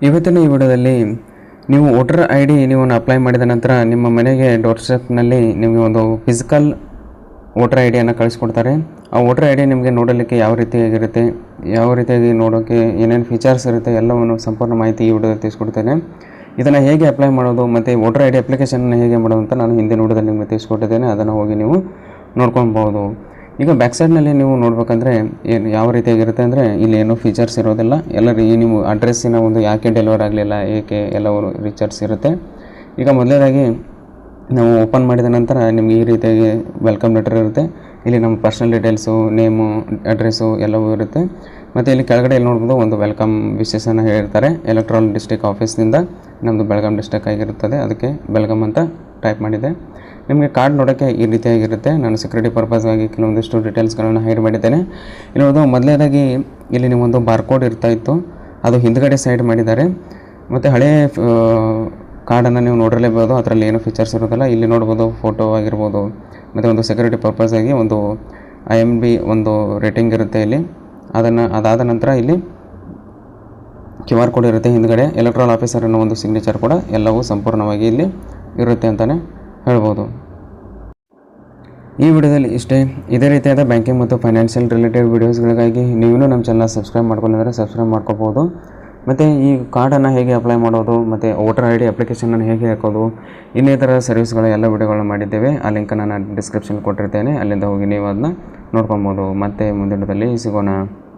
ಇವತ್ತಿನ ಈ ವಿಡಿಯೋದಲ್ಲಿ ನೀವು ವೋಟರ್ ಐ ಡಿ ನೀವು ಅಪ್ಲೈ ಮಾಡಿದ ನಂತರ ನಿಮ್ಮ ಮನೆಗೆ ಡೋರ್ ಸ್ಟೆಪ್ನಲ್ಲಿ ನಿಮಗೆ ಒಂದು ಫಿಸಿಕಲ್ ವೋಟರ್ ಐ ಡಿಯನ್ನು ಕಳಿಸ್ಕೊಡ್ತಾರೆ. ಆ ವೋಟರ್ ಐ ಡಿ ನಿಮಗೆ ನೋಡಲಿಕ್ಕೆ ಯಾವ ರೀತಿಯಾಗಿರುತ್ತೆ, ಯಾವ ರೀತಿಯಾಗಿ ನೋಡೋಕ್ಕೆ ಏನೇನು ಫೀಚರ್ಸ್ ಇರುತ್ತೆ ಎಲ್ಲವನ್ನು ಸಂಪೂರ್ಣ ಮಾಹಿತಿ ಈ ವಿಡಿಯೋದಲ್ಲಿ ತಿಳಿಸ್ಕೊಡ್ತೇನೆ. ಇದನ್ನು ಹೇಗೆ ಅಪ್ಲೈ ಮಾಡೋದು ಮತ್ತು ವೋಟರ್ ಐ ಡಿ ಅಪ್ಲಿಕೇಶನ್ನ ಹೇಗೆ ಮಾಡೋದು ಅಂತ ನಾನು ಹಿಂದಿನ ವಿಡಿಯೋದಲ್ಲಿ ನಿಮಗೆ ತಿಳಿಸ್ಕೊಟ್ಟಿದ್ದೇನೆ. ಅದನ್ನು ಹೋಗಿ ನೀವು ನೋಡ್ಕೊಳ್ಬೋದು. ಈಗ ಬ್ಯಾಕ್ ಸೈಡ್ನಲ್ಲಿ ನೀವು ನೋಡಬೇಕಂದ್ರೆ ಏನು ಯಾವ ರೀತಿಯಾಗಿರುತ್ತೆ ಅಂದರೆ ಇಲ್ಲಿ ಏನೋ ಫೀಚರ್ಸ್ ಇರೋದಿಲ್ಲ. ಎಲ್ಲರೂ ಈ ನೀವು ಅಡ್ರೆಸ್ಸಿನ ಒಂದು ಯಾಕೆ ಡೆಲಿವರ್ ಆಗಲಿಲ್ಲ, ಏಕೆ ಎಲ್ಲವೂ ಫೀಚರ್ಸ್ ಇರುತ್ತೆ. ಈಗ ಮೊದಲನೇದಾಗಿ ನಾವು ಓಪನ್ ಮಾಡಿದ ನಂತರ ನಿಮಗೆ ಈ ರೀತಿಯಾಗಿ ವೆಲ್ಕಮ್ ಲೆಟರ್ ಇರುತ್ತೆ. ಇಲ್ಲಿ ನಮ್ಮ ಪರ್ಸನಲ್ ಡೀಟೇಲ್ಸು, ನೇಮು, ಅಡ್ರೆಸ್ಸು ಎಲ್ಲವೂ ಇರುತ್ತೆ. ಮತ್ತು ಇಲ್ಲಿ ಕೆಳಗಡೆ ಇಲ್ಲಿ ನೋಡ್ಬೋದು ಒಂದು ವೆಲ್ಕಮ್ ವಿಶೇಷನ ಹೇಳಿರ್ತಾರೆ. ಎಲೆಕ್ಟ್ರಲ್ ಡಿಸ್ಟ್ರಿಕ್ಟ್ ಆಫೀಸ್ನಿಂದ ನಮ್ಮದು ಬೆಳಗಾಂ ಡಿಸ್ಟ್ರಿಕ್ಟ್ ಆಗಿರುತ್ತದೆ, ಅದಕ್ಕೆ ಬೆಳಗಾಂ ಅಂತ ಟೈಪ್ ಮಾಡಿದೆ. ನಿಮಗೆ ಕಾರ್ಡ್ ನೋಡೋಕ್ಕೆ ಈ ರೀತಿಯಾಗಿರುತ್ತೆ. ನಾನು ಸೆಕ್ಯೂರಿಟಿ ಪರ್ಪಸ್ಗಾಗಿ ಕೆಲವೊಂದಿಷ್ಟು ಡೀಟೇಲ್ಸ್ಗಳನ್ನು ಹೈಡ್ ಮಾಡಿದ್ದೇನೆ. ಇನ್ನೊಂದು ಮೊದಲನೇದಾಗಿ ಇಲ್ಲಿ ನಿಮ್ಮೊಂದು ಬಾರ್ಕೋಡ್ ಇರ್ತಾಯಿತ್ತು, ಅದು ಹಿಂದ್ಗಡೆ ಸೈಡ್ ಮಾಡಿದ್ದಾರೆ. ಮತ್ತು ಹಳೆಯ ಕಾರ್ಡನ್ನು ನೀವು ನೋಡಿರಲೇಬೋದು, ಅದರಲ್ಲಿ ಏನೂ ಫೀಚರ್ಸ್ ಇರೋದಿಲ್ಲ. ಇಲ್ಲಿ ನೋಡ್ಬೋದು ಫೋಟೋ ಆಗಿರ್ಬೋದು, ಮತ್ತು ಒಂದು ಸೆಕ್ಯೂರಿಟಿ ಪರ್ಪಸ್ಗಾಗಿ ಒಂದು IMB ಒಂದು ರೇಟಿಂಗ್ ಇರುತ್ತೆ ಇಲ್ಲಿ. ಅದಾದ ನಂತರ ಇಲ್ಲಿ QR ಕೋಡ್ ಇರುತ್ತೆ ಹಿಂದ್ಗಡೆ. ಎಲೆಕ್ಟ್ರಲ್ ಆಫೀಸರ್ ಅನ್ನೋ ಒಂದು ಸಿಗ್ನೇಚರ್ ಕೂಡ ಎಲ್ಲವೂ ಸಂಪೂರ್ಣವಾಗಿ ಇಲ್ಲಿ ಇರುತ್ತೆ ಅಂತಲೇ ಹೇಳ್ಬೋದು. ಈ ವಿಡಿಯೋದಲ್ಲಿ ಇಷ್ಟೇ. ಇದೇ ರೀತಿಯಾದ ಬ್ಯಾಂಕಿಂಗ್ ಮತ್ತು ಫೈನಾನ್ಷಿಯಲ್ ರಿಲೇಟೆಡ್ ವೀಡಿಯೋಸ್ಗಳಿಗಾಗಿ ನೀವು ನಮ್ಮ ಚಾನಲ್ ಸಬ್ಸ್ಕ್ರೈಬ್ ಮಾಡ್ಕೊಂಡಿದ್ರೆ ಸಬ್ಸ್ಕ್ರೈಬ್ ಮಾಡ್ಕೋಬೋದು. ಮತ್ತು ಈ ಕಾರ್ಡನ್ನು ಹೇಗೆ ಅಪ್ಲೈ ಮಾಡೋದು ಮತ್ತು ವೋಟರ್ ಐ ಡಿ ಅಪ್ಲಿಕೇಶನನ್ನು ಹೇಗೆ ಹಾಕೋದು, ಇನ್ನಿತರ ಸರ್ವಿಸ್ಗಳ ಎಲ್ಲ ವಿಡಿಯೋಗಳನ್ನ ಮಾಡಿದ್ದೇವೆ. ಆ ಲಿಂಕನ್ನು ನಾನು ಡಿಸ್ಕ್ರಿಪ್ಷನ್ ಕೊಟ್ಟಿರ್ತೇನೆ, ಅಲ್ಲಿಂದ ಹೋಗಿ ನೀವು ಅದನ್ನ ನೋಡ್ಕೊಬೋದು. ಮತ್ತೆ ಮುಂದಿನದಲ್ಲಿ ಸಿಗೋಣ.